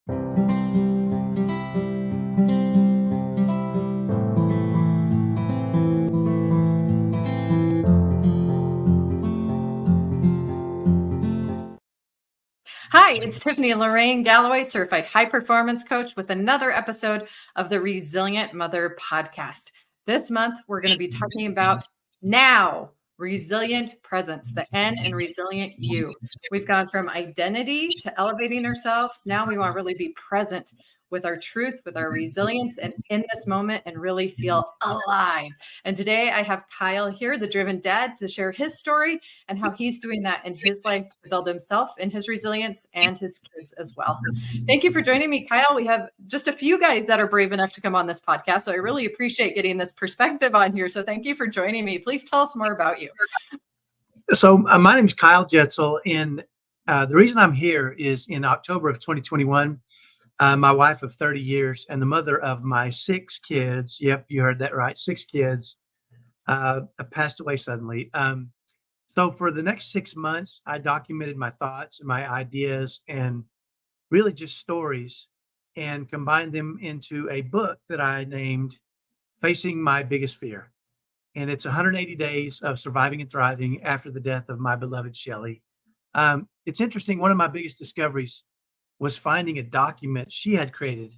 Hi, it's Tiffany Lorraine Galloway, certified high performance coach with another episode of the Resilient Mother podcast. This month, we're going to be talking about now resilient presence, the N in resilient you. We've gone from identity to elevating ourselves. Now we want to really be present with our truth, with our resilience, and in this moment and really feel alive. And today I have Kyle here, the driven dad, to share his story and how he's doing that in his life to build himself and his resilience and his kids as well. Thank you for joining me, Kyle. We have just a few guys that are brave enough to come on this podcast, so I really appreciate getting this perspective on here. So thank you for joining me. Please tell us more about you. So my name is Kyle Jetsel, and the reason I'm here is in October of 2021, my wife of 30 years and the mother of my 6 kids, yep, you heard that right, 6 kids, passed away suddenly. So for the next 6 months, I documented my thoughts and my ideas and really just stories and combined them into a book that I named Facing My Biggest Fear. And it's 180 days of surviving and thriving after the death of my beloved Shelley. It's interesting. One of my biggest discoveries was finding a document she had created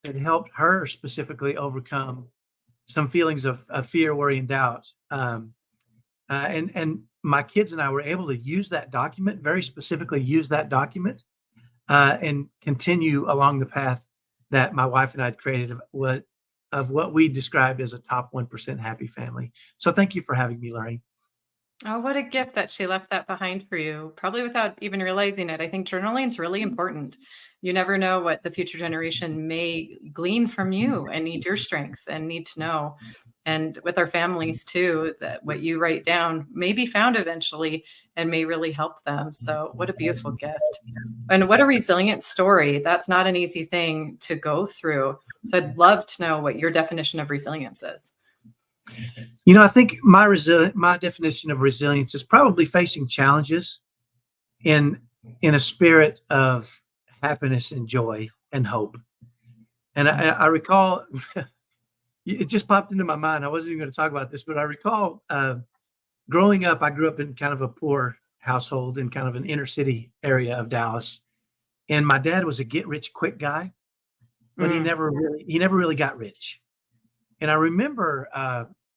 that helped her specifically overcome some feelings of fear, worry, and doubt. And my kids and I were able to use that document, very specifically use that document, and continue along the path that my wife and I had created of what we described as a top 1% happy family. So thank you for having me, Lorraine. Oh, what a gift that she left that behind for you, probably without even realizing it. I think journaling is really important. You never know what the future generation may glean from you and need your strength and need to know. And with our families too, that what you write down may be found eventually and may really help them. So what a beautiful gift. And what a resilient story. That's not an easy thing to go through. So I'd love to know what your definition of resilience is. You know, I think my definition of resilience is probably facing challenges in a spirit of happiness and joy and hope. And I recall, it just popped into my mind. I wasn't even going to talk about this, but I recall growing up, I grew up in kind of a poor household in kind of an inner city area of Dallas. And my dad was a get rich quick guy, but he never really got rich. And I remember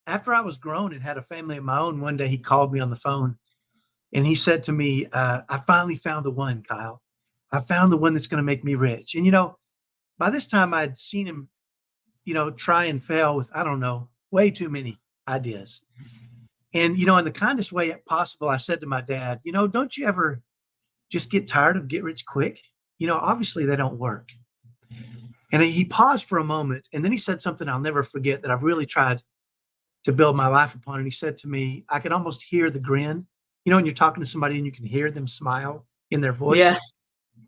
after I was grown and had a family of my own, one day he called me on the phone and he said to me, I finally found the one, Kyle. I found the one that's going to make me rich. And, you know, by this time I'd seen him, you know, try and fail with, I don't know, way too many ideas. And, you know, in the kindest way possible, I said to my dad, you know, don't you ever just get tired of get rich quick? You know, obviously they don't work. And he paused for a moment, and then he said something I'll never forget that I've really tried to build my life upon. And he said to me, I could almost hear the grin, you know, when you're talking to somebody and you can hear them smile in their voice. Yeah.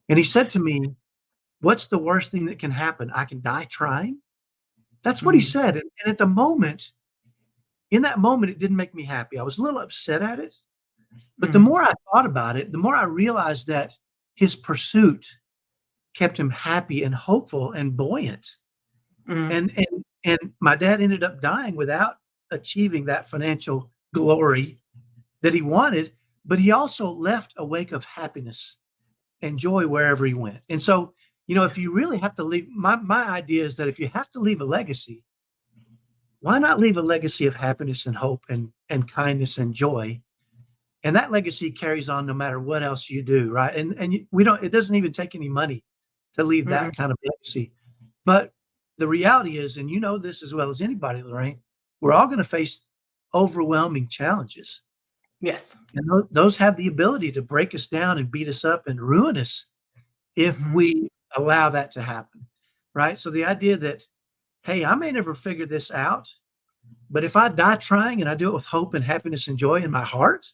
And he said to me, what's the worst thing that can happen? I can die trying. That's what he said. And at the moment, in that moment, it didn't make me happy. I was a little upset at it. But the more I thought about it, the more I realized that his pursuit kept him happy and hopeful and buoyant. And my dad ended up dying without achieving that financial glory that he wanted, but he also left a wake of happiness and joy wherever he went. And so, you know, if you really have to leave, my idea is that if you have to leave a legacy, why not leave a legacy of happiness and hope and kindness and joy? And that legacy carries on no matter what else you do, right? And it doesn't even take any money to leave that kind of legacy. But the reality is, and you know this as well as anybody, Lorraine, we're all going to face overwhelming challenges. Yes. And those have the ability to break us down and beat us up and ruin us if we allow that to happen, right? So the idea that, hey, I may never figure this out, but if I die trying and I do it with hope and happiness and joy in my heart,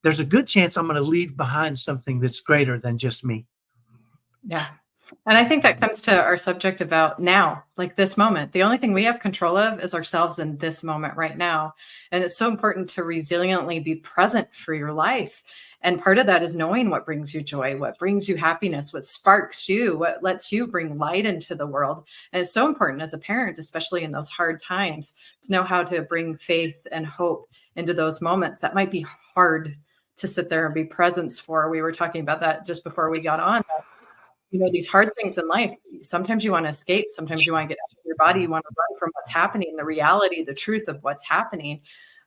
there's a good chance I'm going to leave behind something that's greater than just me. Yeah. And I think that comes to our subject about now, like this moment. The only thing we have control of is ourselves in this moment right now. And it's so important to resiliently be present for your life. And part of that is knowing what brings you joy, what brings you happiness, what sparks you, what lets you bring light into the world. And it's so important as a parent, especially in those hard times, to know how to bring faith and hope into those moments that might be hard to sit there and be present for. We were talking about that just before we got on. These hard things in life, sometimes you want to escape. Sometimes you want to get out of your body. You want to run from what's happening, the reality, the truth of what's happening.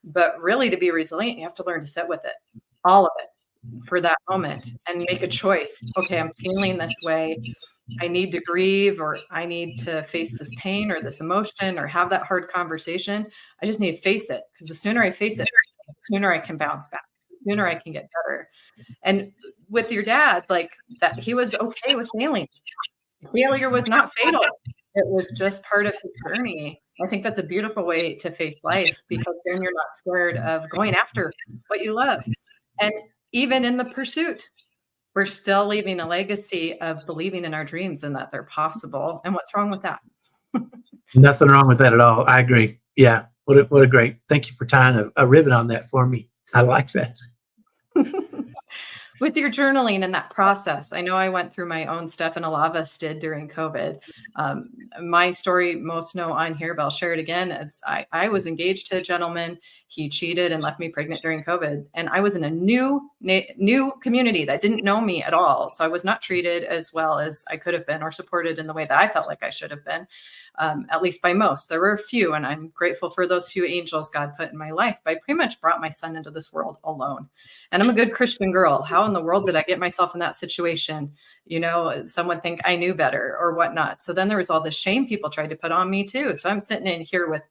But really, to be resilient, you have to learn to sit with it, all of it, for that moment and make a choice. Okay, I'm feeling this way. I need to grieve, or I need to face this pain or this emotion or have that hard conversation. I just need to face it, because the sooner I face it, the sooner I can bounce back, the sooner I can get better. And with your dad, like that, he was okay with failing. Failure was not fatal. It was just part of his journey. I think that's a beautiful way to face life, because then you're not scared of going after what you love. And even in the pursuit, we're still leaving a legacy of believing in our dreams and that they're possible. And what's wrong with that? Nothing wrong with that at all. I agree. Yeah. What a great, thank you for tying a ribbon on that for me. I like that. With your journaling and that process, I know I went through my own stuff, and a lot of us did during COVID. My story, most know on here, but I'll share it again. I was engaged to a gentleman. He cheated and left me pregnant during COVID. And I was in a new community that didn't know me at all. So I was not treated as well as I could have been, or supported in the way that I felt like I should have been, at least by most. There were a few, and I'm grateful for those few angels God put in my life. But I pretty much brought my son into this world alone. And I'm a good Christian girl. How in the world did I get myself in that situation? Some would think I knew better or whatnot. So then there was all this shame people tried to put on me too. So I'm sitting in here with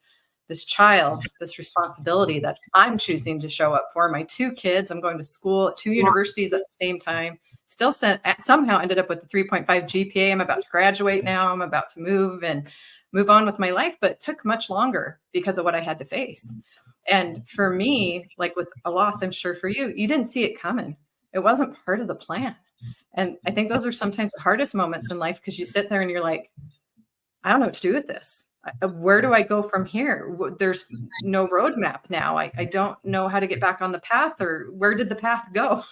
this child, this responsibility that I'm choosing to show up for. My 2 kids, I'm going to school at 2 universities at the same time, still somehow ended up with a 3.5 GPA. I'm about to graduate now. I'm about to move on with my life, but it took much longer because of what I had to face. And for me, like with a loss, I'm sure for you, you didn't see it coming. It wasn't part of the plan. And I think those are sometimes the hardest moments in life, because you sit there and you're like, I don't know what to do with this. Where do I go from here? There's no roadmap now. I don't know how to get back on the path, or where did the path go?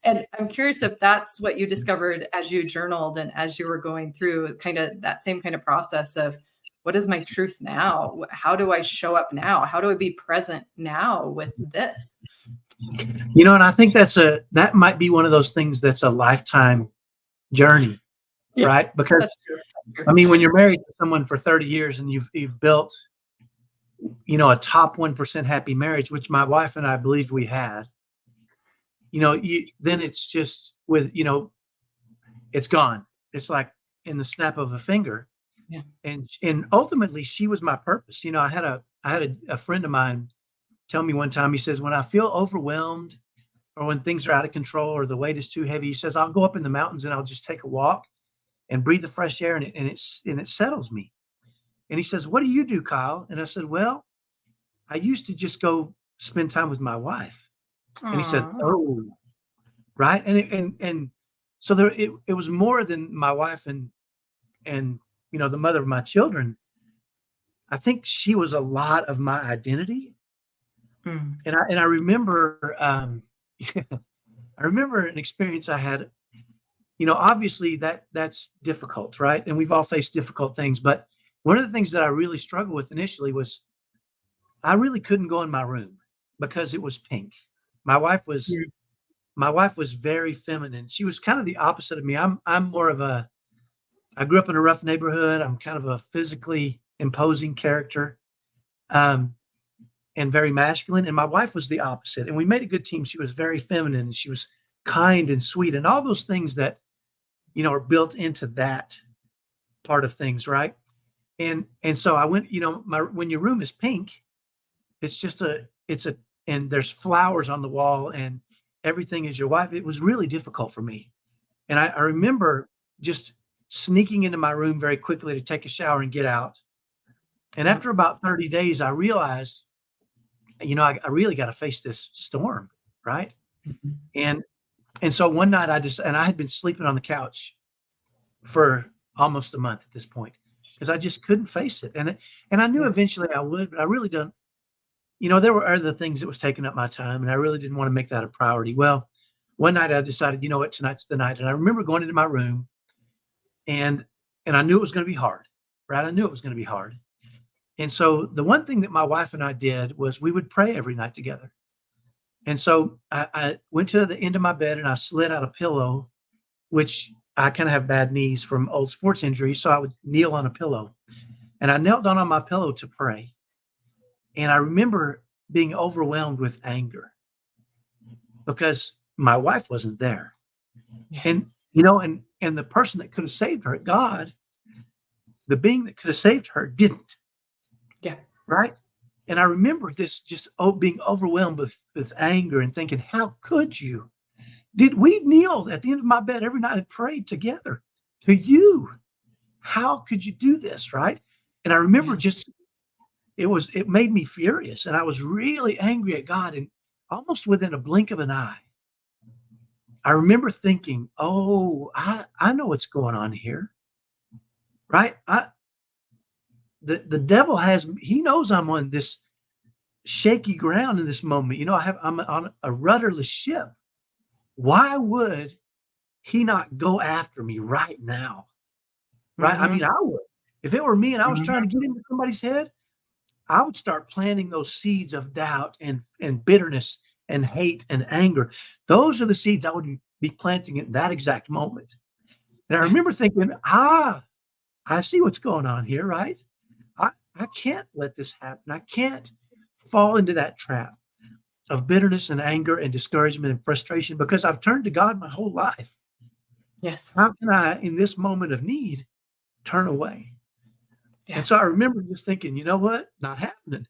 And I'm curious if that's what you discovered as you journaled and as you were going through kind of that same kind of process of, what is my truth now? How do I show up now? How do I be present now with this? And I think that might be one of those things that's a lifetime journey, right? Because That's true. I mean, when you're married to someone for 30 years and you've built, a top 1% happy marriage, which my wife and I believed we had, then it's just it's gone. It's like in the snap of a finger. Yeah. And ultimately she was my purpose. I had a friend of mine tell me one time, he says, when I feel overwhelmed, or when things are out of control, or the weight is too heavy, he says, I'll go up in the mountains and I'll just take a walk and breathe the fresh air, and it settles me. And he says, what do you do, Kyle? And I said, well, I used to just go spend time with my wife. Aww. And he said, oh, right. And so it was more than my wife and the mother of my children. I think she was a lot of my identity. And I remember, I remember an experience I had. Obviously that's difficult, right? And we've all faced difficult things. But one of the things that I really struggled with initially was I really couldn't go in my room because it was pink. My wife was very feminine. She was kind of the opposite of me. I'm more of I grew up in a rough neighborhood. I'm kind of a physically imposing character. And very masculine. And my wife was the opposite. And we made a good team. She was very feminine, and she was kind and sweet, and all those things that, are built into that part of things. Right. And so I went, when your room is pink, it's and there's flowers on the wall and everything is your wife. It was really difficult for me. And I remember just sneaking into my room very quickly to take a shower and get out. And after about 30 days, I realized, I really got to face this storm. Right. Mm-hmm. And so one night I had been sleeping on the couch for almost a month at this point because I just couldn't face it. And I knew eventually I would, but I really don't. There were other things that was taking up my time, and I really didn't want to make that a priority. Well, one night I decided, you know what, tonight's the night. And I remember going into my room, and I knew it was going to be hard, right? I knew it was going to be hard. And so the one thing that my wife and I did was we would pray every night together. And so I went to the end of my bed and I slid out a pillow, which I kind of have bad knees from old sports injuries. So I would kneel on a pillow, and I knelt down on my pillow to pray. And I remember being overwhelmed with anger because my wife wasn't there. And, and the person that could have saved her, God, the being that could have saved her didn't. Yeah. Right. And I remember this just being overwhelmed with anger and thinking, how could you? Did we kneel at the end of my bed every night and prayed together to you? How could you do this? Right. And I remember it made me furious, and I was really angry at God, and almost within a blink of an eye, I remember thinking, oh, I know what's going on here. Right. The devil he knows I'm on this shaky ground in this moment. I'm on a rudderless ship. Why would he not go after me right now? Right. I mean, I would. If it were me and I was trying to get into somebody's head, I would start planting those seeds of doubt and bitterness and hate and anger. Those are the seeds I would be planting at that exact moment. And I remember thinking, I see what's going on here, right? I can't let this happen. I can't fall into that trap of bitterness and anger and discouragement and frustration because I've turned to God my whole life. Yes. How can I, in this moment of need, turn away? Yeah. And so I remember just thinking, you know what? Not happening.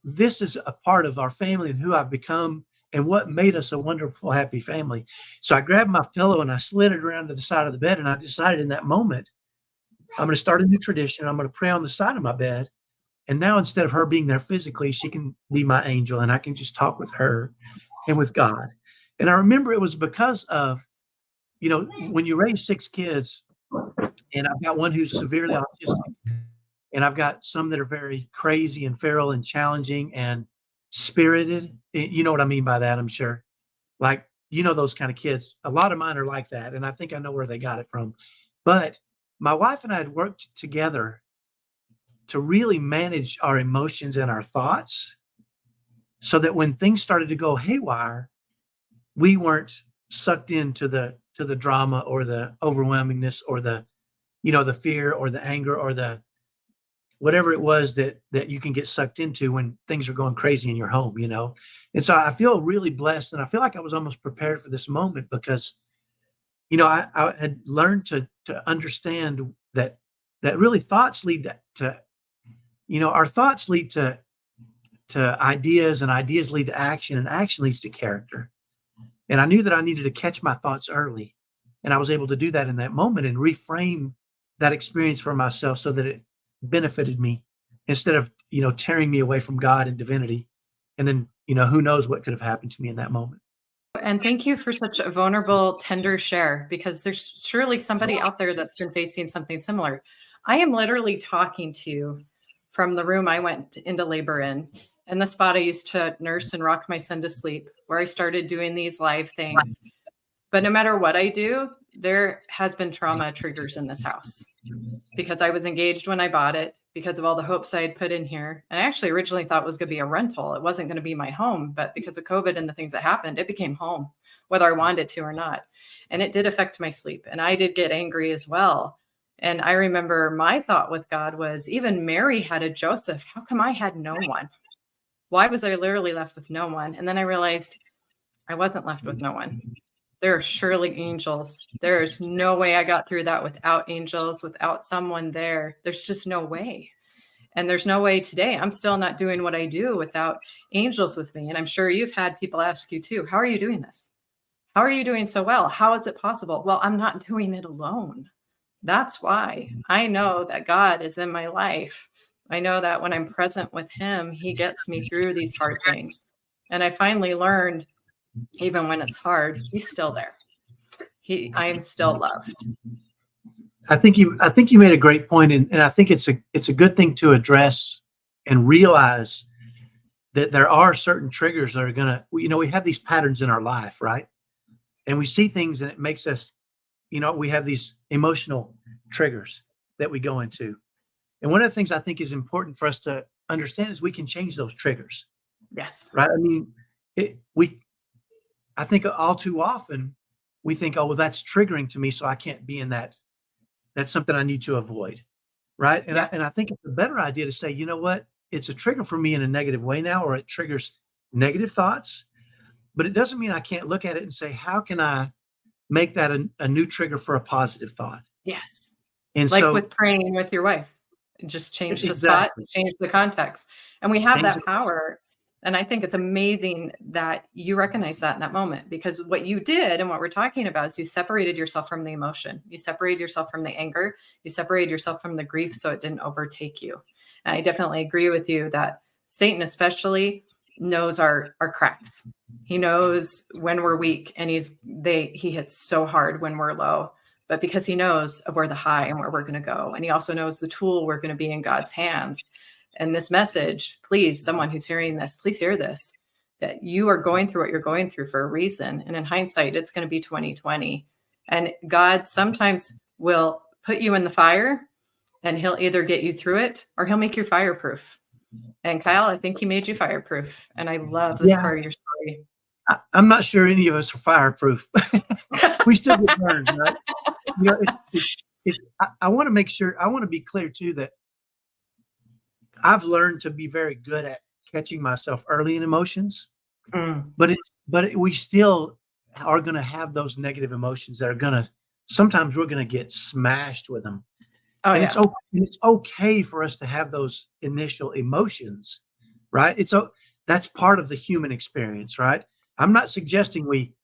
This is a part of our family and who I've become and what made us a wonderful, happy family. So I grabbed my pillow and I slid it around to the side of the bed. And I decided in that moment, I'm going to start a new tradition. I'm going to pray on the side of my bed. And now instead of her being there physically, she can be my angel and I can just talk with her and with God. And I remember it was because of, when you raise 6 kids, and I've got one who's severely autistic, and I've got some that are very crazy and feral and challenging and spirited. You know what I mean by that, I'm sure. Like, those kind of kids. A lot of mine are like that, and I think I know where they got it from. But my wife and I had worked together to really manage our emotions and our thoughts so that when things started to go haywire, we weren't sucked into the drama or the overwhelmingness or the fear or the anger or the whatever it was that you can get sucked into when things are going crazy in your home, And so I feel really blessed, and I feel like I was almost prepared for this moment because, I had learned to understand that really thoughts lead to our thoughts lead to ideas, and ideas lead to action, and action leads to character. And I knew that I needed to catch my thoughts early, and I was able to do that in that moment and reframe that experience for myself so that it benefited me instead of, tearing me away from God and divinity. And then, who knows what could have happened to me in that moment. And thank you for such a vulnerable, tender share, because there's surely somebody out there that's been facing something similar. I am literally talking to you from the room I went into labor in, and the spot I used to nurse and rock my son to sleep, where I started doing these live things. But no matter what I do, there has been trauma triggers in this house because I was engaged when I bought it, because of all the hopes I had put in here. And I actually originally thought it was going to be a rental. It wasn't going to be my home, but because of COVID and the things that happened, it became home, whether I wanted it to or not. And it did affect my sleep. And I did get angry as well. And I remember my thought with God was, even Mary had a Joseph. How come I had no one? Why was I literally left with no one? And then I realized I wasn't left with no one. There are surely angels. There is no way I got through that without angels, without someone there. There's just no way. And there's no way today. I'm still not doing what I do without angels with me. And I'm sure you've had people ask you too, how are you doing this? How are you doing so well? How is it possible? Well, I'm not doing it alone. That's why I know that God is in my life. I know that when I'm present with him, he gets me through these hard things. And I finally learned, even when it's hard, he's still there. I am still loved. I think you made a great point, and I think it's a good thing to address and realize that there are certain triggers that are gonna, we have these patterns in our life, right? And we see things and it makes us, we have these emotional triggers that we go into. And one of the things I think is important for us to understand is we can change those triggers, Yes. right? I mean, I think all too often we think, oh, well, that's triggering to me, so I can't be in that. That's something I need to avoid, right? And Yeah. I think it's a better idea to say, you know what? It's a trigger for me in a negative way now, or it triggers negative thoughts, but it doesn't mean I can't look at it and say, how can I make that a new trigger for a positive thought? Yes. And Like so with praying with your wife. Just change the spot, exactly, change the context. And we have change that it. power. And I think it's amazing that you recognize that in that moment, because what you did and what we're talking about is you separated yourself from the emotion. You separated yourself from the anger. You separated yourself from the grief so it didn't overtake you. And I definitely agree with you that Satan especially knows our cracks. He knows when we're weak, and he hits so hard when we're low. But because he knows of where the high and where we're going to go. And he also knows the tool we're going to be in God's hands. And this message, please, someone who's hearing this, please hear this, that you are going through what you're going through for a reason. And in hindsight, it's going to be 2020. And God sometimes will put you in the fire, and he'll either get you through it or he'll make you fireproof. And Kyle, I think he made you fireproof. And I love this part of your story. I'm not sure any of us are fireproof. We still get burned, right? I want to make sure, I want to be clear too, that I've learned to be very good at catching myself early in emotions, but we still are going to have those negative emotions that are going to, sometimes we're going to get smashed with them. Oh, and yeah. it's okay for us to have those initial emotions, right? That's part of the human experience, right? I'm not suggesting we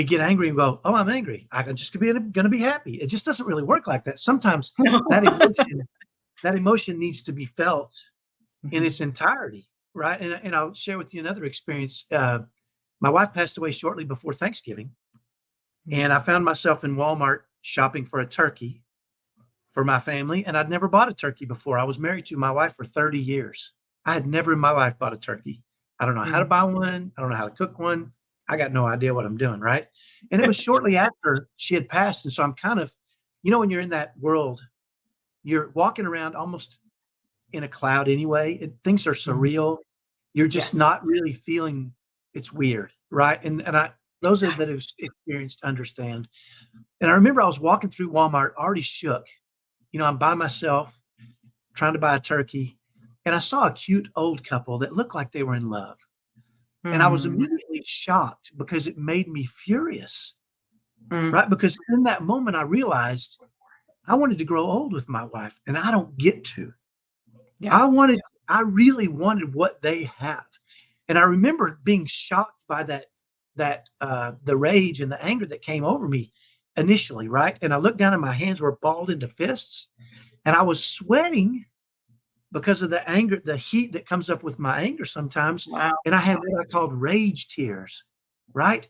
get angry and go, oh, I'm angry, I'm just going to be happy. It just doesn't really work like that. Sometimes that emotion needs to be felt in its entirety, right? And I'll share with you another experience. My wife passed away shortly before Thanksgiving, and I found myself in Walmart shopping for a turkey for my family, and I'd never bought a turkey before. I was married to my wife for 30 years. I had never in my life bought a turkey. I don't know how to buy one. I don't know how to cook one. I got no idea what I'm doing, right? And it was shortly after she had passed. And so I'm kind of, when you're in that world, you're walking around almost in a cloud anyway. Things are surreal. You're just not really feeling, it's weird, right? And those that have experienced understand. And I remember I was walking through Walmart, already shook. I'm by myself trying to buy a turkey, and I saw a cute old couple that looked like they were in love. And I was immediately shocked because it made me furious, right? Because in that moment, I realized I wanted to grow old with my wife, and I don't get to. Yeah. I really wanted what they have. And I remember being shocked by the rage and the anger that came over me initially, right? And I looked down and my hands were balled into fists, and I was sweating because of the anger, the heat that comes up with my anger sometimes. Wow. And I had what I called rage tears, right?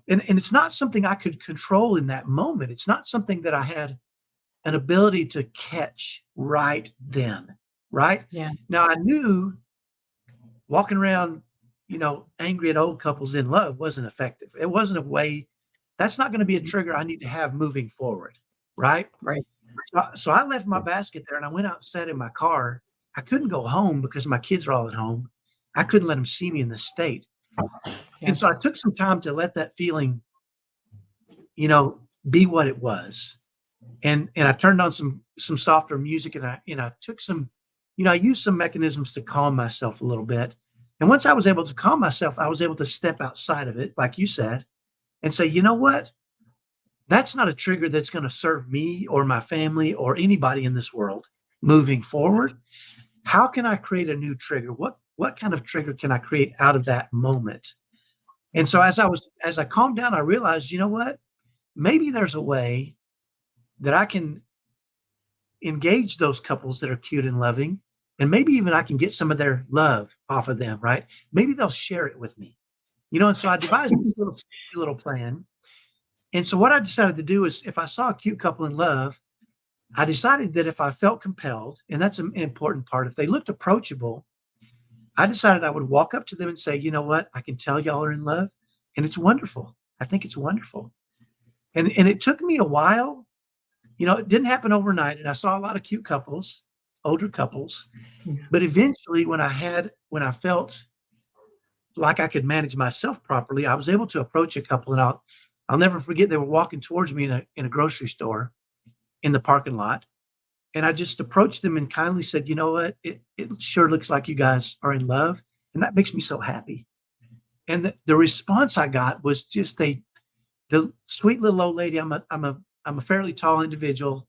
And it's not something I could control in that moment. It's not something that I had an ability to catch right then, right? Yeah. Now I knew walking around, angry at old couples in love wasn't effective. It wasn't a way. That's not going to be a trigger I need to have moving forward, right? Right. So I left my basket there and I went out and sat in my car. I couldn't go home because my kids are all at home. I couldn't let them see me in this state. Yeah. And so I took some time to let that feeling, be what it was. And I turned on some softer music, and I took some, I used some mechanisms to calm myself a little bit. And once I was able to calm myself, I was able to step outside of it, like you said, and say, you know what? That's not a trigger that's going to serve me or my family or anybody in this world moving forward. How can I create a new trigger? What kind of trigger can I create out of that moment? And so as I calmed down, I realized, you know what? Maybe there's a way that I can engage those couples that are cute and loving, and maybe even I can get some of their love off of them, right? Maybe they'll share it with me, and so I devised this little plan. And so what I decided to do is, if I saw a cute couple in love, I decided that if I felt compelled, and that's an important part, if they looked approachable, I decided I would walk up to them and say, you know what? I can tell y'all are in love, and it's wonderful. I think it's wonderful. And it took me a while. It didn't happen overnight, and I saw a lot of cute couples, older couples. But eventually, when I felt like I could manage myself properly, I was able to approach a couple, and I'll never forget, they were walking towards me in a grocery store in the parking lot. And I just approached them and kindly said, you know what? It sure looks like you guys are in love. And that makes me so happy. And the response I got was just the sweet little old lady. I'm a fairly tall individual.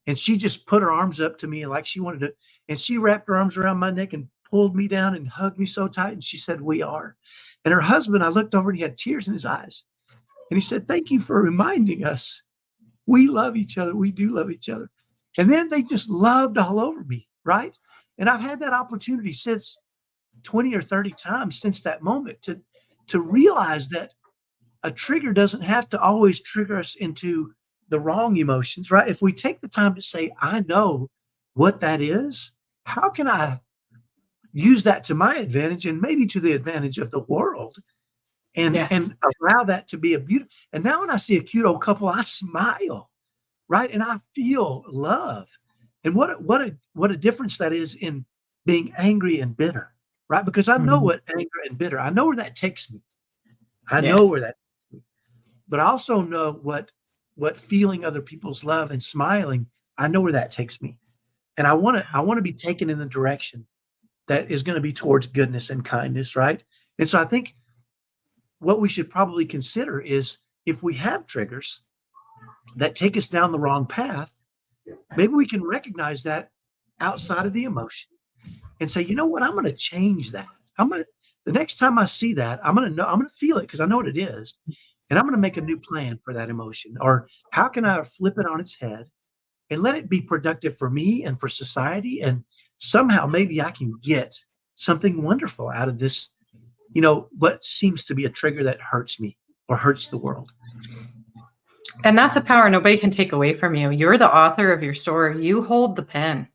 And she just put her arms up to me like she wanted to. And she wrapped her arms around my neck and pulled me down and hugged me so tight. And she said, we are. And her husband, I looked over and he had tears in his eyes. And he said, thank you for reminding us. We love each other. We do love each other. And then they just loved all over me, right? And I've had that opportunity since 20 or 30 times since that moment to realize that a trigger doesn't have to always trigger us into the wrong emotions, right? If we take the time to say, I know what that is, how can I use that to my advantage and maybe to the advantage of the world? And allow that to be a beautiful. And now when I see a cute old couple, I smile, right? And I feel love. And what a difference that is in being angry and bitter, right? Because I know what anger and bitter, I know where that takes me. I know where that takes me. But I also know what feeling other people's love and smiling, I know where that takes me. And I want to be taken in the direction that is going to be towards goodness and kindness, right? And so I think what we should probably consider is if we have triggers that take us down the wrong path, maybe we can recognize that outside of the emotion and say, you know what, I'm going to change that. The next time I see that, I'm going to feel it because I know what it is. And I'm going to make a new plan for that emotion. Or how can I flip it on its head and let it be productive for me and for society? And somehow maybe I can get something wonderful out of this, what seems to be a trigger that hurts me or hurts the world. And that's a power nobody can take away from you. You're the author of your story. You hold the pen.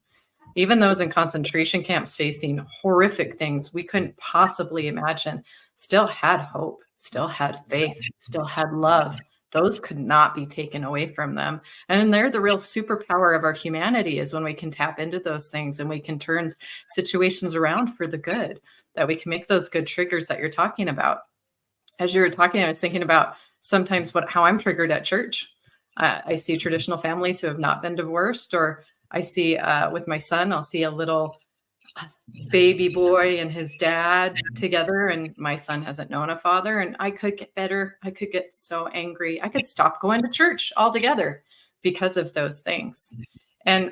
Even those in concentration camps facing horrific things we couldn't possibly imagine still had hope, still had faith, still had love. Those could not be taken away from them. And they're the real superpower of our humanity, is when we can tap into those things and we can turn situations around for the good, that we can make those good triggers that you're talking about. As you were talking, I was thinking about sometimes how I'm triggered at church. I see traditional families who have not been divorced, or I see with my son, I'll see a little baby boy and his dad together, and my son hasn't known a father, and I could get better. I could get so angry. I could stop going to church altogether because of those things. And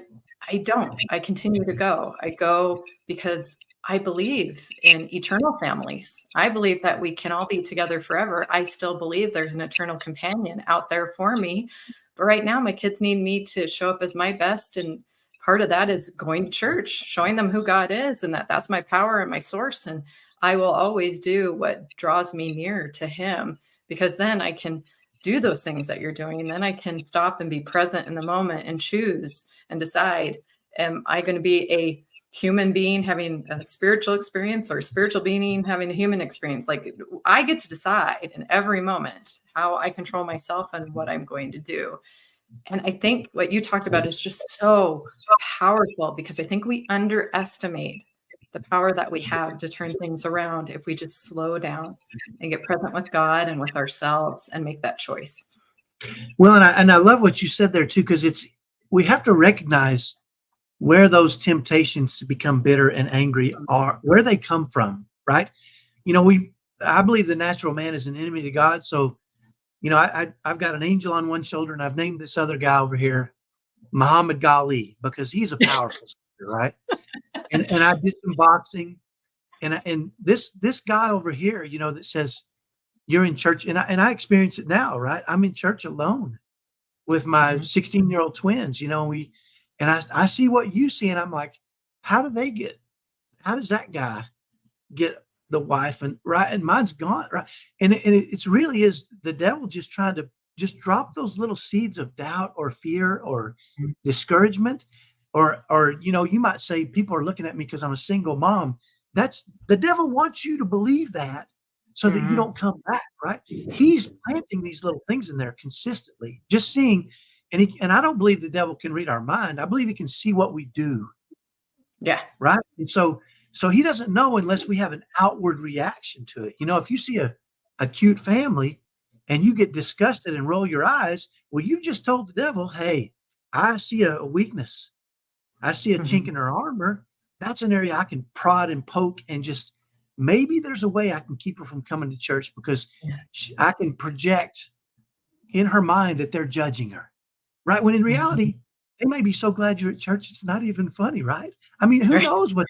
I don't. I continue to go. I go because I believe in eternal families. I believe that we can all be together forever. I still believe there's an eternal companion out there for me. But right now, my kids need me to show up as my best. And part of that is going to church, showing them who God is, and that's my power and my source. And I will always do what draws me near to him, because then I can do those things that you're doing. And then I can stop and be present in the moment and choose and decide, am I going to be a human being having a spiritual experience, or a spiritual being having a human experience? Like, I get to decide in every moment how I control myself and what I'm going to do. And I think what you talked about is just so powerful, because I think we underestimate the power that we have to turn things around if we just slow down and get present with God and with ourselves and make that choice. Well, and I love what you said there too, because we have to recognize where those temptations to become bitter and angry are, where they come from, right? I believe the natural man is an enemy to God. So, I've got an angel on one shoulder, and I've named this other guy over here Muhammad Ali, because he's a powerful speaker, right? And I did some boxing, and this guy over here, that says you're in church, and I experience it now, right? I'm in church alone with my 16-year-old twins, and I see what you see, and I'm like, how does that guy get the wife, and right, and mine's gone, right? And it's really is the devil just trying to just drop those little seeds of doubt or fear or discouragement, or you might say, people are looking at me because I'm a single mom. That's the devil wants you to believe that so that you don't come back, right? He's planting these little things in there consistently, just seeing, and I don't believe the devil can read our mind. I believe he can see what we do. Yeah. Right. And so he doesn't know unless we have an outward reaction to it. If you see a cute family and you get disgusted and roll your eyes, well, you just told the devil, hey, I see a weakness. I see a chink in her armor. That's an area I can prod and poke, and just maybe there's a way I can keep her from coming to church, because I can project in her mind that they're judging her. Right. When in reality, they may be so glad you're at church, it's not even funny, right? I mean, who knows what?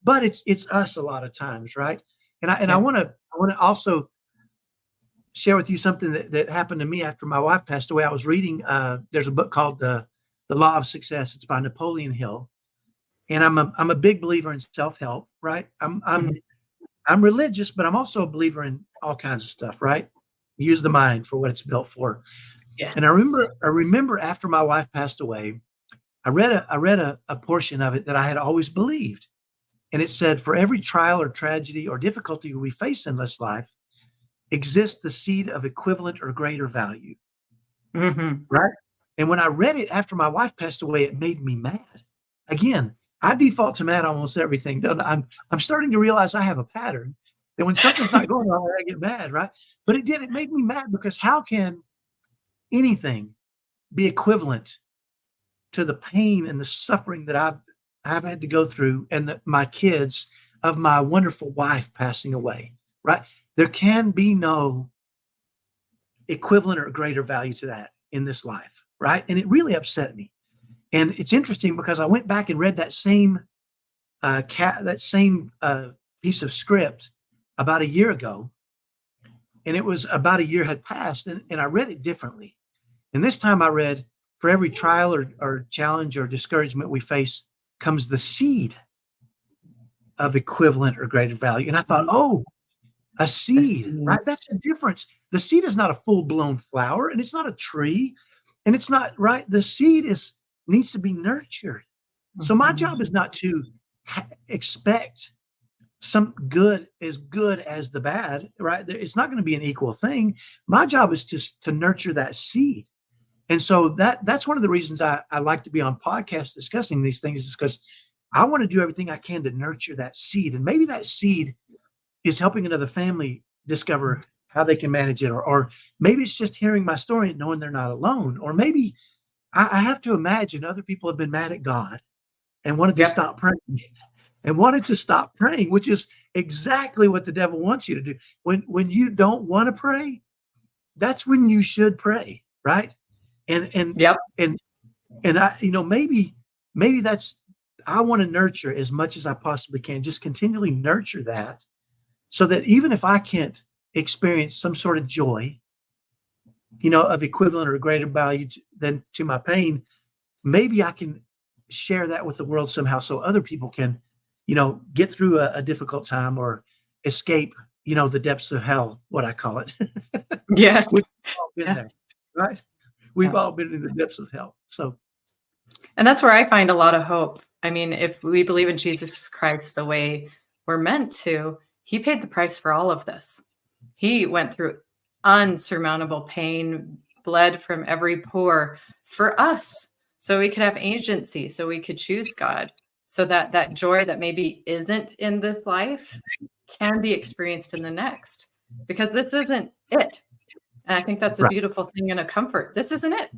But it's us a lot of times, right? And I want to also share with you something that happened to me after my wife passed away. I was reading. There's a book called The Law of Success. It's by Napoleon Hill, and I'm a big believer in self-help, right? I'm religious, but I'm also a believer in all kinds of stuff, right? Use the mind for what it's built for. Yes. And I remember after my wife passed away, I read a portion of it that I had always believed. And it said, for every trial or tragedy or difficulty we face in this life exists the seed of equivalent or greater value. Right. And when I read it after my wife passed away, it made me mad. Again, I default to mad almost everything. I'm starting to realize I have a pattern that when something's not going wrong, I get mad. Right. But it made me mad, because how can anything be equivalent to the pain and the suffering that I've had to go through, and my kids, of my wonderful wife passing away, right? There can be no equivalent or greater value to that in this life, right? And it really upset me. And it's interesting, because I went back and read that same piece of script about a year ago, and it was about a year had passed, and I read it differently. And this time I read, for every trial or challenge or discouragement we face comes the seed of equivalent or greater value. And I thought, oh, a seed, right? That's the difference. The seed is not a full-blown flower, and it's not a tree, and it's not, right? The seed needs to be nurtured. So my job is not to expect some good as the bad, right? It's not going to be an equal thing. My job is to nurture that seed. And so that's one of the reasons I like to be on podcasts discussing these things, is because I want to do everything I can to nurture that seed. And maybe that seed is helping another family discover how they can manage it. Or maybe it's just hearing my story and knowing they're not alone. Or maybe I have to imagine other people have been mad at God and wanted to stop praying, which is exactly what the devil wants you to do. When you don't want to pray, that's when you should pray, right? And I, maybe that's, I want to nurture as much as I possibly can, just continually nurture that, so that even if I can't experience some sort of joy, of equivalent or greater value than to my pain, maybe I can share that with the world somehow, so other people can, get through a difficult time, or escape, the depths of hell, what I call it. Yeah. We've all been there, right? We've all been in the depths of hell. So, and that's where I find a lot of hope. I mean, if we believe in Jesus Christ the way we're meant to, he paid the price for all of this. He went through unsurmountable pain, bled from every pore for us, so we could have agency, so we could choose God, so that joy that maybe isn't in this life can be experienced in the next, because this isn't it. And I think that's a beautiful thing and a comfort. This isn't it.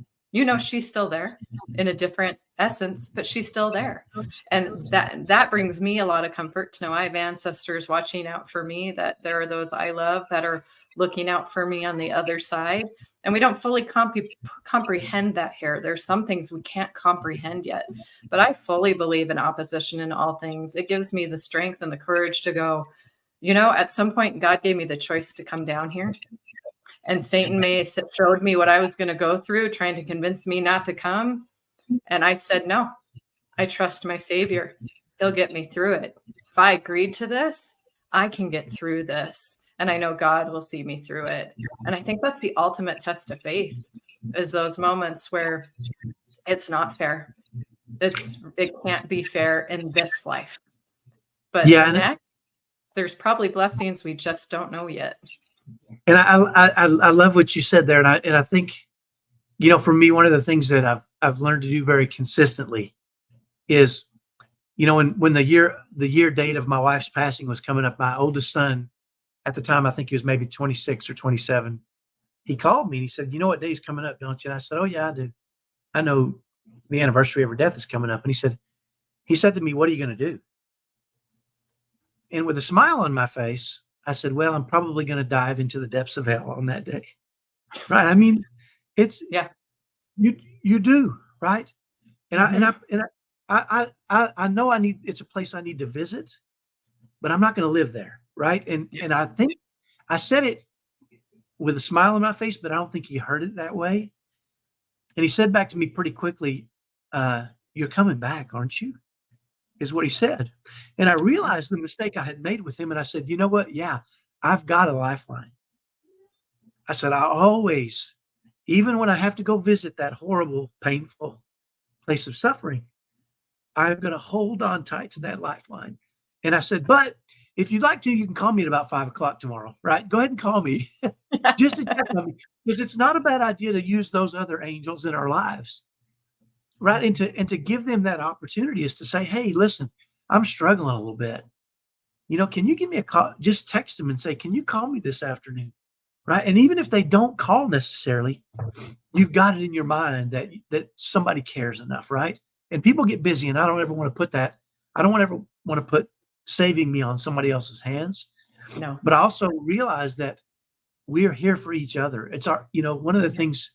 She's still there in a different essence, but she's still there. And that brings me a lot of comfort to know I have ancestors watching out for me, that there are those I love that are looking out for me on the other side. And we don't fully comprehend that here. There's some things we can't comprehend yet, but I fully believe in opposition in all things. It gives me the strength and the courage to go, at some point, God gave me the choice to come down here. And Satan showed me what I was going to go through, trying to convince me not to come. And I said, no, I trust my Savior. He'll get me through it. If I agreed to this, I can get through this. and I know God will see me through it. And I think that's the ultimate test of faith, is those moments where it's not fair. It can't be fair in this life. But Yeah, next, there's probably blessings we just don't know yet. and I love what you said there, and I think, for me, one of the things that I've learned to do very consistently is, when the year date of my wife's passing was coming up, my oldest son at the time, I think he was maybe 26 or 27. He called me and he said, "You know what day's coming up, don't you?" And I said, "Oh yeah, I do. I know the anniversary of her death is coming up." And he said to me, "What are you going to do?" And with a smile on my face, I said, "Well, I'm probably going to dive into the depths of hell on that day." Right? I mean, it's Yeah. you do, right? And Mm-hmm. I know it's a place I need to visit, but I'm not going to live there, right? And I think I said it with a smile on my face, but I don't think he heard it that way. And he said back to me pretty quickly, "You're coming back, aren't you?" Is what he said. And I realized the mistake I had made with him. And I said, "You know what? Yeah, I've got a lifeline." I said, "I always, even when I have to go visit that horrible, painful place of suffering, I'm going to hold on tight to that lifeline." And I said, "But if you'd like to, you can call me at about 5 o'clock tomorrow, right? Go ahead and call me just to check on me, because it's not a bad idea to use those other angels in our lives, right? And to give them that opportunity is to say, 'Hey, listen, I'm struggling a little bit. Can you give me a call?' Just text them and say, 'Can you call me this afternoon?'" Right? And even if they don't call necessarily, you've got it in your mind that somebody cares enough, right? And people get busy, and I don't ever want to put that. I don't ever want to put saving me on somebody else's hands. No. But I also realize that we are here for each other. It's one of the things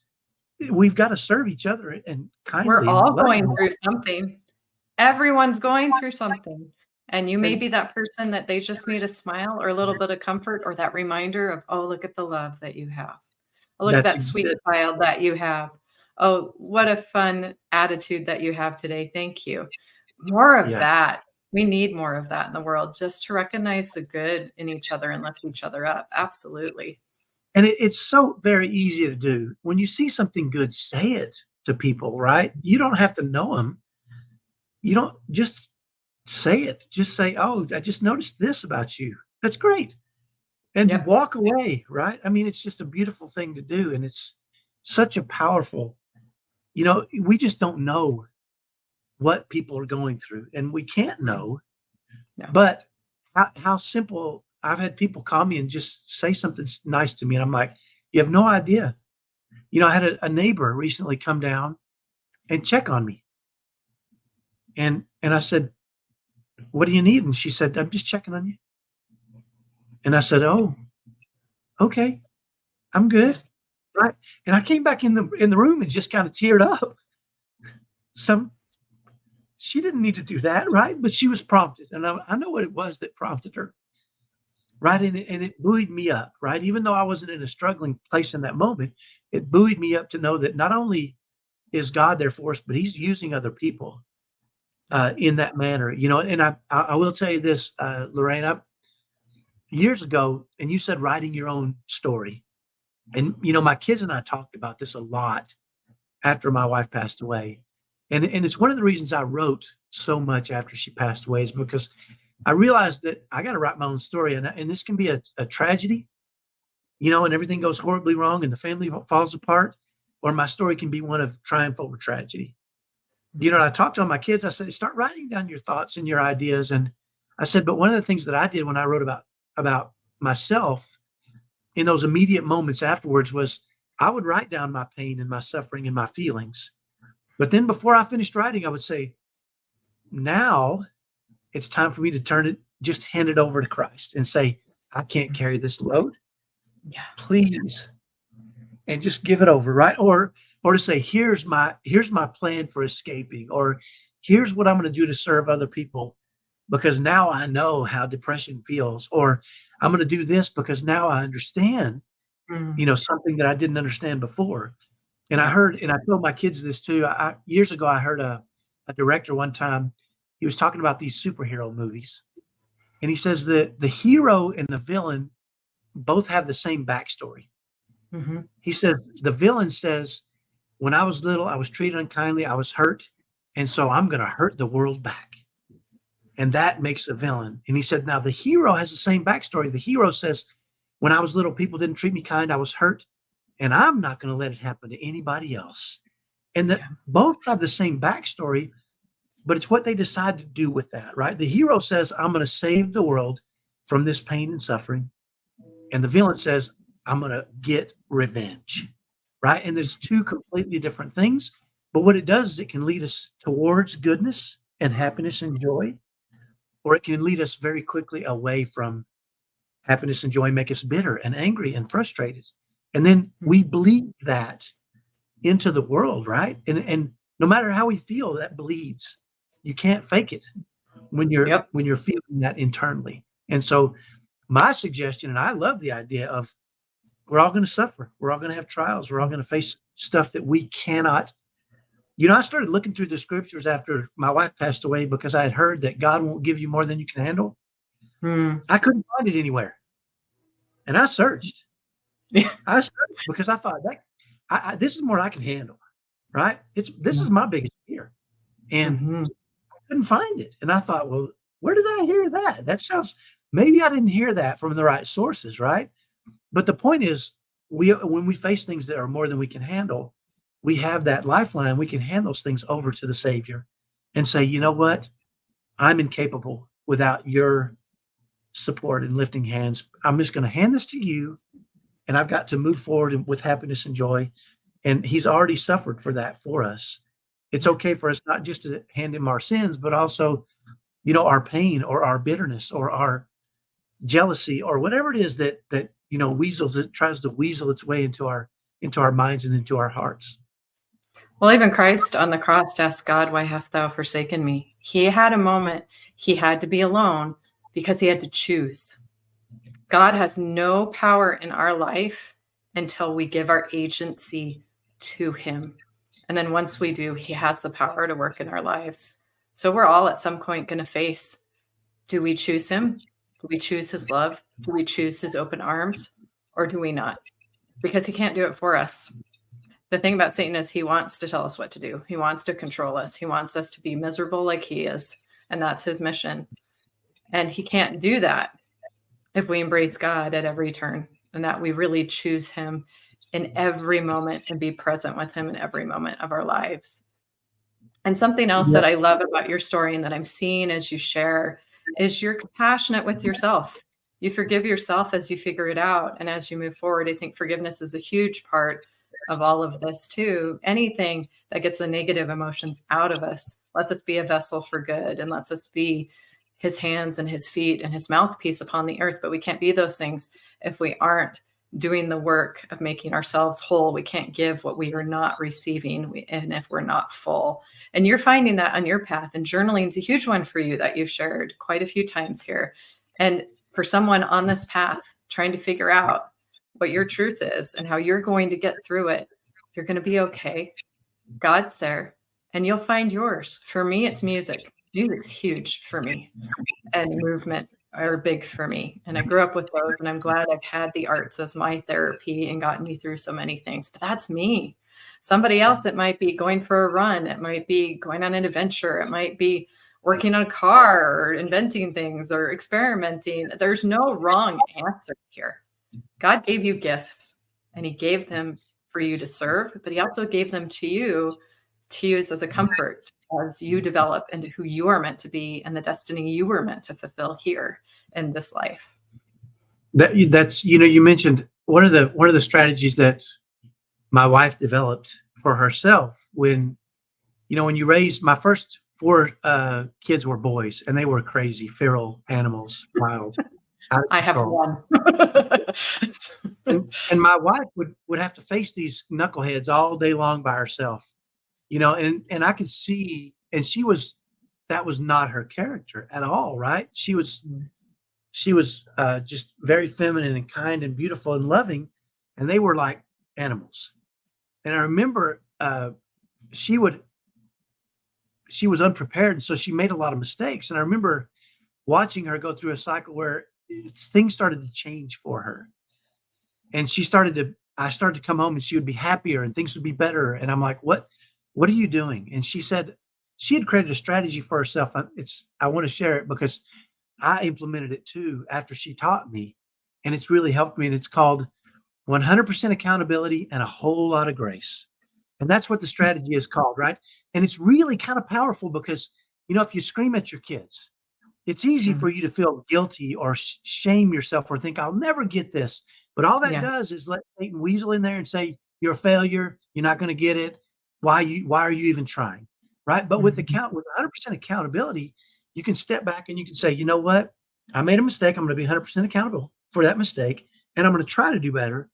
we've got to serve each other and We're kindly and all going lovingly. through something. Everyone's going through something. And you may And be that person that they just need a smile or a little bit of comfort or that reminder of, oh, look at the love that you have. Oh, look at that's that sweet it. child that you have. Oh, what a fun attitude that you have today. Thank you. More of Yeah. that. We need more of that in the world, just to recognize the good in each other and lift each other up. Absolutely. And it's so very easy to do. When you see something good, say it to people, right? You don't have to know them. You don't just say it. Just say, "Oh, I just noticed this about you. That's great." And Yep. walk away, right? I mean, it's just a beautiful thing to do. And it's such a powerful, we just don't know what people are going through, and we can't know. No. But how simple. I've had people call me and just say something nice to me. And I'm like, "You have no idea." I had a neighbor recently come down and check on me. And I said, "What do you need?" And she said, "I'm just checking on you." And I said, "Oh, okay, I'm Yeah. good." Right. And I came back in the room and just kind of teared up. Some She didn't need to do that, right? But she was prompted. And I know what it was that prompted her. Right. And it buoyed me up, right? Even though I wasn't in a struggling place in that moment, it buoyed me up to know that not only is God there for us, but He's using other people Yeah. in that manner. And I will tell you this, Lorraine, years ago, and you said writing your own story. And, my kids and I talked about this a lot after my wife passed away. And it's one of the reasons I wrote so much after she passed away, is because I realized that I got to write my own story. And this can be a tragedy, and everything goes horribly wrong and the family falls apart, or my story can be one of triumph over tragedy. And I talked to my kids. I said, "Start writing down your thoughts and your ideas." And I said, but one of the things that I did when I wrote about myself in those immediate moments afterwards was I would write down my pain and my suffering and my feelings. But then before I finished writing, I would say, "Now it's time for me to just hand it over to Christ and say, I can't carry this load. Yeah. Please." And just give it over, right? Or to say, here's my plan for escaping, or here's what I'm going to do to serve other people, because now I know how depression feels, or I'm going to do this because now I understand, Mm. something that I didn't understand before. And Yeah. I told my kids this too. Years ago, I heard a director one time, he was talking about these superhero movies. And he says that the hero and the villain both have the same backstory. Mm-hmm. He says, the villain says, when I was little, I was treated unkindly, I was hurt, and so I'm going to hurt the world back. And that makes a villain. And he said, now the hero has the same backstory. The hero says, when I was little, people didn't treat me kind, I was hurt, and I'm not going to let it happen to anybody else. And that both have the same backstory, but it's what they decide to do with that, right? The hero says, I'm going to save the world from this pain and suffering. And the villain says, I'm going to get revenge, right? And there's two completely different things. But what it does is it can lead us towards goodness and happiness and joy, or it can lead us very quickly away from happiness and joy, make us bitter and angry and frustrated. And then we bleed that into the world, right? And no matter how we feel, that bleeds. You can't fake it when you're feeling that internally. And so my suggestion, and I love the idea of, we're all going to suffer. We're all going to have trials. We're all going to face stuff that we cannot. I started looking through the scriptures after my wife passed away because I had heard that God won't give you more than you can handle. I couldn't find it anywhere. And I searched. I searched because I thought this is more I can handle, right? This is my biggest fear. And I couldn't find it. And I thought, well, where did I hear that? That sounds, maybe I didn't hear that from the right sources, right? But the point is, when we face things that are more than we can handle, we have that lifeline. We can hand those things over to the Savior and say, you know what? I'm incapable without your support and lifting hands. I'm just going to hand this to you, and I've got to move forward with happiness and joy. And he's already suffered for that for us. It's okay for us not just to hand him our sins, but also, our pain or our bitterness or our jealousy or whatever it is that tries to weasel its way into our minds and into our hearts. Well, even Christ on the cross asked God, why hast thou forsaken me? He had a moment. He had to be alone because he had to choose. God has no power in our life until we give our agency to him. And then once we do, he has the power to work in our lives. So we're all at some point going to face, do we choose him? Do we choose his love? Do we choose his open arms? Or do we not? Because he can't do it for us. The thing about Satan is he wants to tell us what to do. He wants to control us. He wants us to be miserable like he is. And that's his mission. And he can't do that if we embrace God at every turn and that we really choose him in every moment and be present with him in every moment of our lives. And something else that I love about your story and that I'm seeing as you share is you're compassionate with yourself. You forgive yourself as you figure it out. And as you move forward, I think forgiveness is a huge part of all of this too. Anything that gets the negative emotions out of us, lets us be a vessel for good and lets us be his hands and his feet and his mouthpiece upon the earth. But we can't be those things if we aren't doing the work of making ourselves whole. We can't give what we are not receiving, and if we're not full. And you're finding that on your path, and journaling is a huge one for you that you've shared quite a few times here. And for someone on this path trying to figure out what your truth is and how you're going to get through it, you're going to be okay. God's there and you'll find yours. For me, it's music. Music's huge for me, and movement are big for me. And I grew up with those, and I'm glad I've had the arts as my therapy and gotten me through so many things. But that's me. Somebody else, it might be going for a run. It might be going on an adventure. It might be working on a car or inventing things or experimenting. There's no wrong answer here. God gave you gifts, and he gave them for you to serve, but he also gave them to you to use as a comfort as you develop into who you are meant to be and the destiny you were meant to fulfill here in this life. That's, you mentioned one of the strategies that my wife developed for herself when you raised my first 4 kids were boys, and they were crazy, feral animals, wild. I have one. and my wife would have to face these knuckleheads all day long by herself, and I could see, and that was not her character at all, right? She was just very feminine and kind and beautiful and loving, and they were like animals. And I remember she was unprepared, and so she made a lot of mistakes. And I remember watching her go through a cycle where things started to change for her. And I started to come home and she would be happier and things would be better. And I'm like, what are you doing? And she said she had created a strategy for herself. I want to share it because I implemented it too after she taught me, and it's really helped me. And it's called 100% accountability and a whole lot of grace. And that's what the strategy is called, right? And it's really kind of powerful because, if you scream at your kids, it's easy Mm. for you to feel guilty or shame yourself or think, I'll never get this. But all that Yeah. does is let Satan weasel in there and say, you're a failure. You're not going to get it. Why are you even trying? Right. But with Mhm. 100% accountability, you can step back and you can say, you know what? I made a mistake. I'm going to be 100% accountable for that mistake. And I'm going to try to do better.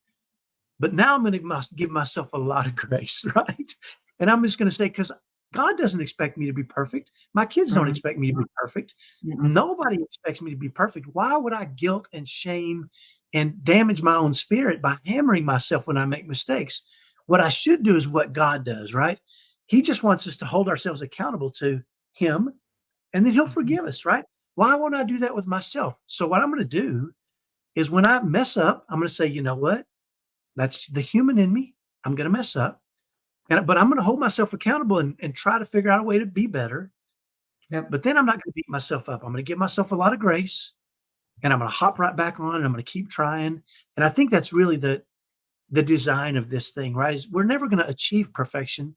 But now I'm going to give myself a lot of grace. Right. And I'm just going to say, because God doesn't expect me to be perfect. My kids don't Mm. expect me to be perfect. Mm-mm. Nobody expects me to be perfect. Why would I guilt and shame and damage my own spirit by hammering myself when I make mistakes? What I should do is what God does, right? He just wants us to hold ourselves accountable to Him, and then He'll Mhm. forgive us, right? Why won't I do that with myself? So, what I'm going to do is when I mess up, I'm going to say, you know what? That's the human in me. I'm going to mess up. But I'm going to hold myself accountable and try to figure out a way to be better. Yep. But then I'm not going to beat myself up. I'm going to give myself a lot of grace, and I'm going to hop right back on and I'm going to keep trying. And I think that's really the design of this thing, right? Is we're never going to achieve perfection,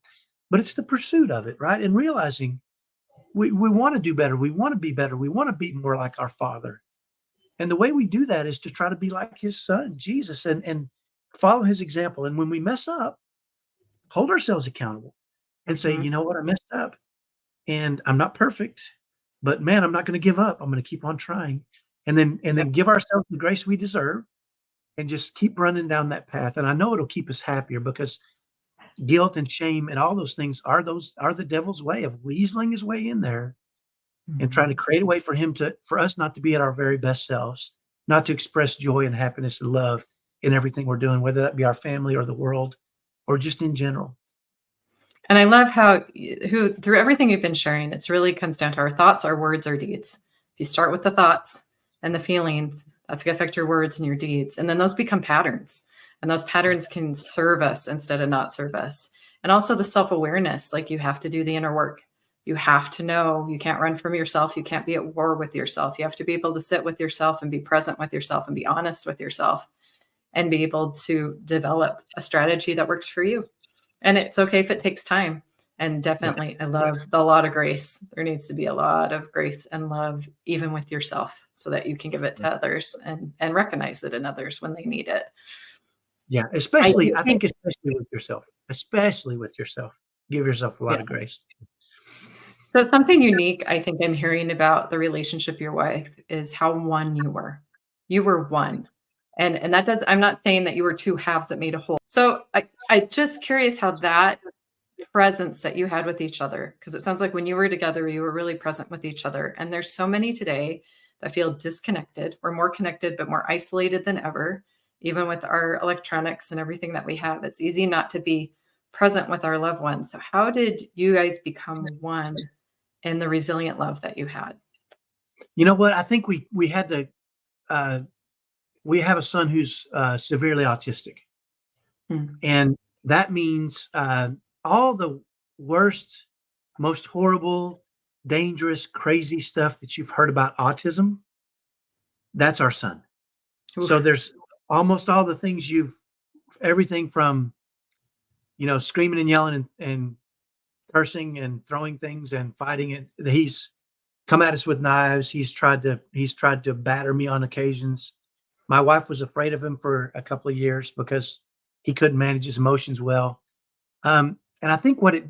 but it's the pursuit of it, right? And realizing we want to do better. We want to be better. We want to be more like our Father. And the way we do that is to try to be like His Son, Jesus, and follow His example. And when we mess up, hold ourselves accountable and say, Mhm. you know what, I messed up and I'm not perfect, but man, I'm not going to give up. I'm going to keep on trying. And then Yep. give ourselves the grace we deserve and just keep running down that path. And I know it'll keep us happier because guilt and shame and all those things are the devil's way of weaseling his way in there and trying to Mhm. create a way for us not to be at our very best selves, not to express joy and happiness and love in everything we're doing, whether that be our family or the world or just in general. And I love how who through everything you've been sharing, it's really comes down to our thoughts, our words, our deeds. If you start with the thoughts and the feelings, that's going to affect your words and your deeds. And then those become patterns. And those patterns can serve us instead of not serve us. And also the self-awareness, like you have to do the inner work. You have to know you can't run from yourself. You can't be at war with yourself. You have to be able to sit with yourself and be present with yourself and be honest with yourself and be able to develop a strategy that works for you. And it's okay if it takes time. And Yeah. definitely, I love the lot of grace. There needs to be a lot of grace and love, even with yourself, so that you can give it to others and recognize it in others when they need it. Yeah, I I think, think especially with yourself, give yourself a lot yeah. of grace. So something unique I think I'm hearing about the relationship your wife is how one you were. You were one. And that does I'm not saying that you were two halves that made a whole. So I just curious how that presence that you had with each other, because it sounds like when you were together, you were really present with each other. And there's so many today that feel disconnected. We're more connected, but more isolated than ever. Even with our electronics and everything that we have, it's easy not to be present with our loved ones. So how did you guys become one in the resilient love that you had? You know what? I think we had to. Uh, we have a son who's severely autistic, Hmm. and that means all the worst, most horrible, dangerous, crazy stuff that you've heard about autism. That's our son. So Oof. there's almost all the things everything from screaming and yelling and cursing and throwing things and fighting it. He's come at us with knives. He's tried to batter me on occasions. My wife was afraid of him for a couple of years because he couldn't manage his emotions well. And I think what it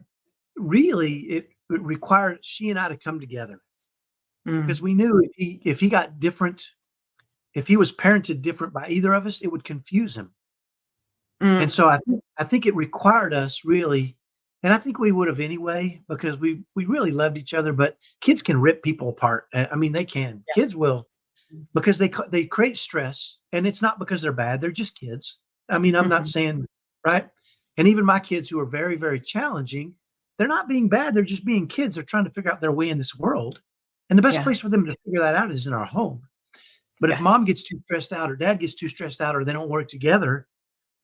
required she and I to come together because Mm. we knew if he was parented different by either of us, it would confuse him. And Mm. so I think it required us really, and I think we would have anyway because we really loved each other. But kids can rip people apart. I mean, they can. Kids will because they create stress, and it's not because they're bad. They're just kids. I mean, I'm not Mhm. saying right. And even my kids who are very very challenging, they're not being bad. They're just being kids. They're trying to figure out their way in this world, and the best Yeah. place for them to figure that out is in our home. But if Yes. mom gets too stressed out or dad gets too stressed out or they don't work together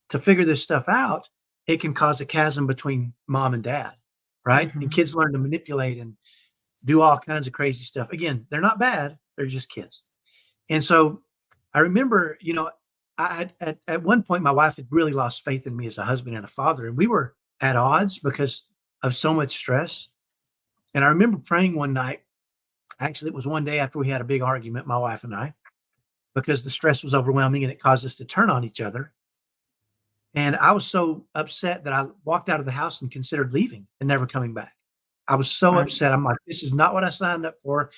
to figure this stuff out, it can cause a chasm between mom and dad, right? And Mhm. kids learn to manipulate and do all kinds of crazy stuff. Again, they're not bad, they're just kids. And so I remember, at one point, my wife had really lost faith in me as a husband and a father, and we were at odds because of so much stress. And I remember praying one night. Actually, it was one day after we had a big argument, my wife and I, because the stress was overwhelming and it caused us to turn on each other. And I was so upset that I walked out of the house and considered leaving and never coming back. I was so Right. upset. I'm like, this is not what I signed up for.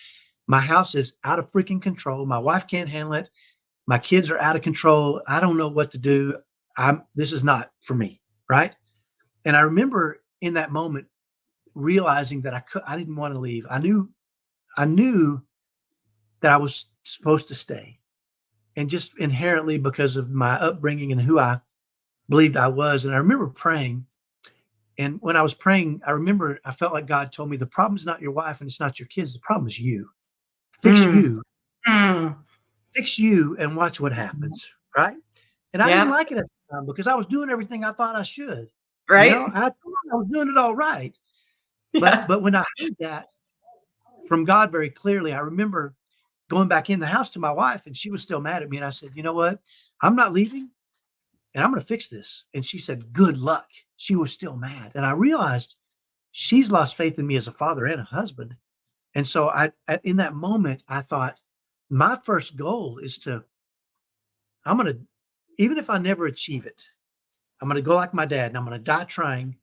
My house is out of freaking control. My wife can't handle it. My kids are out of control. I don't know what to do. This is not for me, right? And I remember in that moment realizing that I didn't want to leave. I knew that I was supposed to stay. And just inherently because of my upbringing and who I believed I was. And I remember praying. And when I was praying, I remember I felt like God told me the problem is not your wife and it's not your kids. The problem is you. Fix Mm. you, Mm. fix you, and watch what happens. Right. And I didn't Yeah. like it at the time because I was doing everything I thought I should. Right. I thought I was doing it all right. But Yeah. but when I heard that from God very clearly, I remember going back in the house to my wife and she was still mad at me. And I said, you know what? I'm not leaving and I'm going to fix this. And she said, good luck. She was still mad. And I realized she's lost faith in me as a father and a husband. And so in that moment, I thought my first goal is I'm going to, even if I never achieve it, I'm going to go like my dad and I'm going to die trying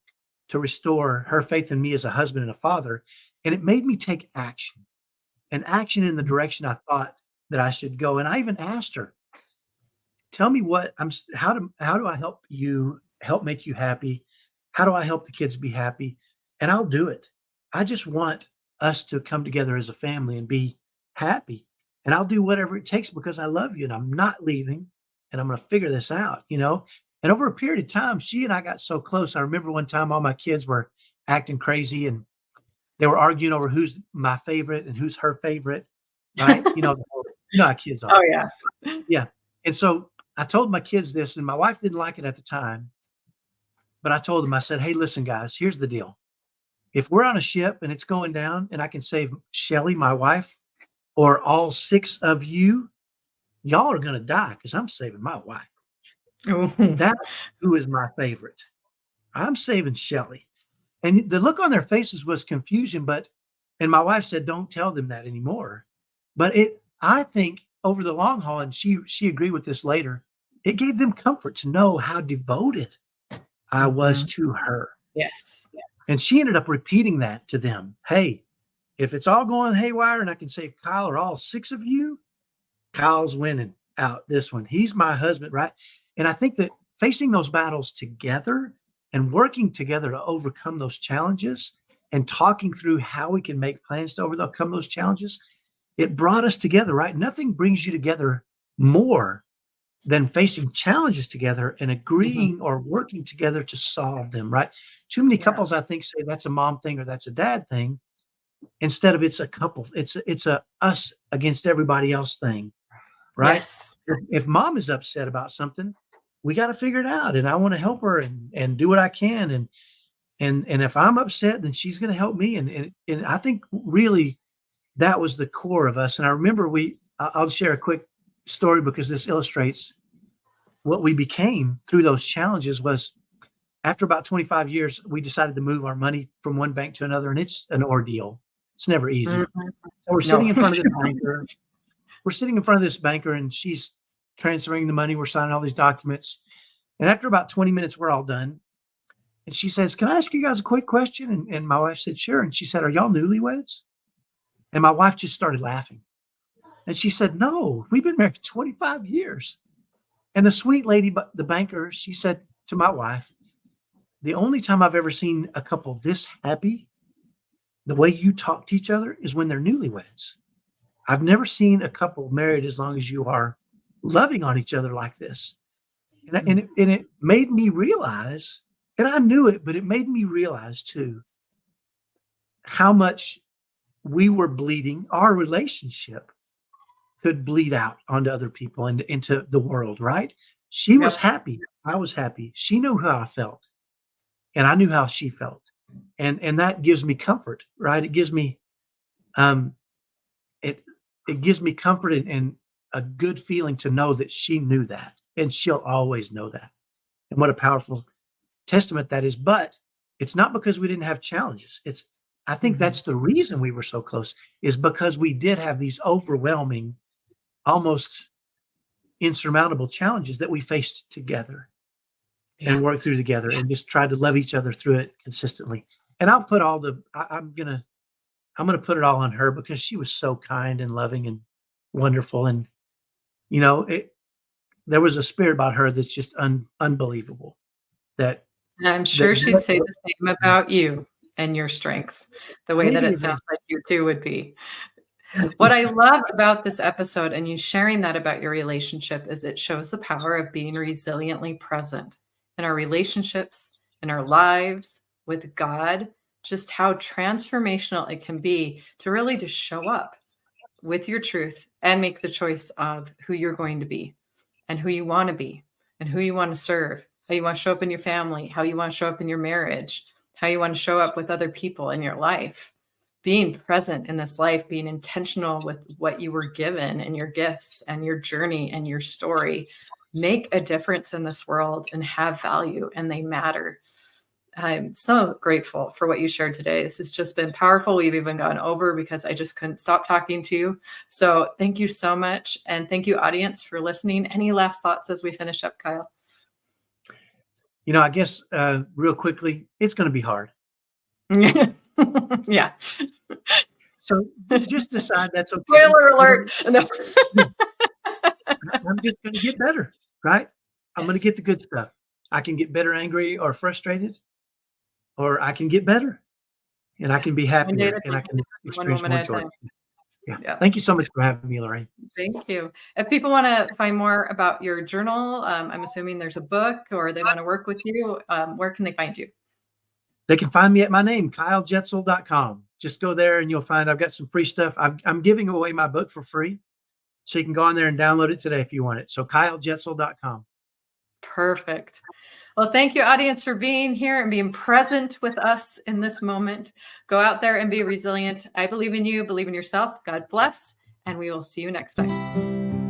to restore her faith in me as a husband and a father. And it made me take action and action in the direction I thought that I should go. And I even asked her, tell me how do I help make you happy? How do I help the kids be happy? And I'll do it. I just want us to come together as a family and be happy. And I'll do whatever it takes because I love you and I'm not leaving and I'm going to figure this out. And over a period of time, she and I got so close. I remember one time all my kids were acting crazy and they were arguing over who's my favorite and who's her favorite, right? How kids Oh are. yeah. Yeah. And so I told my kids this, and my wife didn't like it at the time, but I told them, I said, hey, listen, guys, here's the deal. If we're on a ship and it's going down and I can save Shelly, my wife, or all 6 of you, y'all are going to die because I'm saving my wife. Ooh. That's who is my favorite. I'm saving Shelly. And the look on their faces was confusion, and my wife said, don't tell them that anymore. But I think over the long haul, and she agreed with this later, it gave them comfort to know how devoted I was Mhm. to her. Yes. And she ended up repeating that to them. Hey, if it's all going haywire and I can save Kyle or all 6 of you, Kyle's winning out this one. He's my husband, right? And I think that facing those battles together and working together to overcome those challenges and talking through how we can make plans to overcome those challenges, it brought us together, right? Nothing brings you together more than facing challenges together and Mhm. agreeing or working together to solve them, right? Too many Yeah. couples, I think, say that's a mom thing or that's a dad thing instead of it's a couple. It's a us against everybody else thing, right? Yes. If mom is upset about something, we got to figure it out. And I want to help her and do what I can. And if I'm upset, then she's going to help me. And I think really that was the core of us. And I remember I'll share a quick story because this illustrates what we became through those challenges was after about 25 years, we decided to move our money from one bank to another. And it's an ordeal. It's never easy. Mhm. So we're No. sitting in front of this banker. We're sitting in front of this banker and she's transferring the money. We're signing all these documents. And after about 20 minutes, we're all done. And she says, can I ask you guys a quick question? And my wife said, sure. And she said, are y'all newlyweds? And my wife just started laughing. And she said, no, we've been married 25 years. And the sweet lady, the banker, she said to my wife, the only time I've ever seen a couple this happy, the way you talk to each other is when they're newlyweds. I've never seen a couple married as long as you are loving on each other like this. And it made me realize, and I knew it, but it made me realize too, how much we were bleeding our relationship could bleed out onto other people and into the world, right? She was Yep. happy. I was happy. She knew how I felt, and I knew how she felt. And that gives me comfort, right? It gives me um it it gives me comfort and a good feeling to know that she knew that, and she'll always know that. And what a powerful testament that is. But it's not because we didn't have challenges. It's I think Mhm. that's the reason we were so close, is because we did have these overwhelming, almost insurmountable challenges that we faced together Yeah. and worked through together and just tried to love each other through it consistently. And I'll put all the I'm gonna put it all on her because she was so kind and loving and wonderful. And you know, there was a spirit about her that's just unbelievable. That And I'm sure that she'd say the same about you and your strengths, the way that it Amen. sounds like you two would be. What I love about this episode and you sharing that about your relationship is it shows the power of being resiliently present in our relationships, in our lives, with God, just how transformational it can be to really just show up with your truth and make the choice of who you're going to be and who you want to be and who you want to serve, how you want to show up in your family, how you want to show up in your marriage, how you want to show up with other people in your life. Being present in this life, being intentional with what you were given and your gifts and your journey and your story make a difference in this world and have value and they matter. I'm so grateful for what you shared today. This has just been powerful. We've even gone over because I just couldn't stop talking to you. So thank you so much. And thank you, audience, for listening. Any last thoughts as we finish up, Kyle? You know, I guess real quickly, it's going to be hard. Yeah. So just decide that's okay. Spoiler alert. No. Yeah, I'm just going to get better, right? I'm going to Yes. get the good stuff. I can get better angry or frustrated, or I can get better and I can be One day at happier a and I time, can one experience moment more at a joy. time. Yeah. Yeah. Thank you so much for having me, Lorraine. Thank you. If people want to find more about your journal, I'm assuming there's a book or they want to work with you, where can they find you? They can find me at my name, KyleJetsel.com. Just go there and you'll find I've got some free stuff. I'm giving away my book for free. So you can go on there and download it today if you want it. So KyleJetsel.com. Perfect. Well, thank you, audience, for being here and being present with us in this moment. Go out there and be resilient. I believe in you, believe in yourself. God bless, and we will see you next time.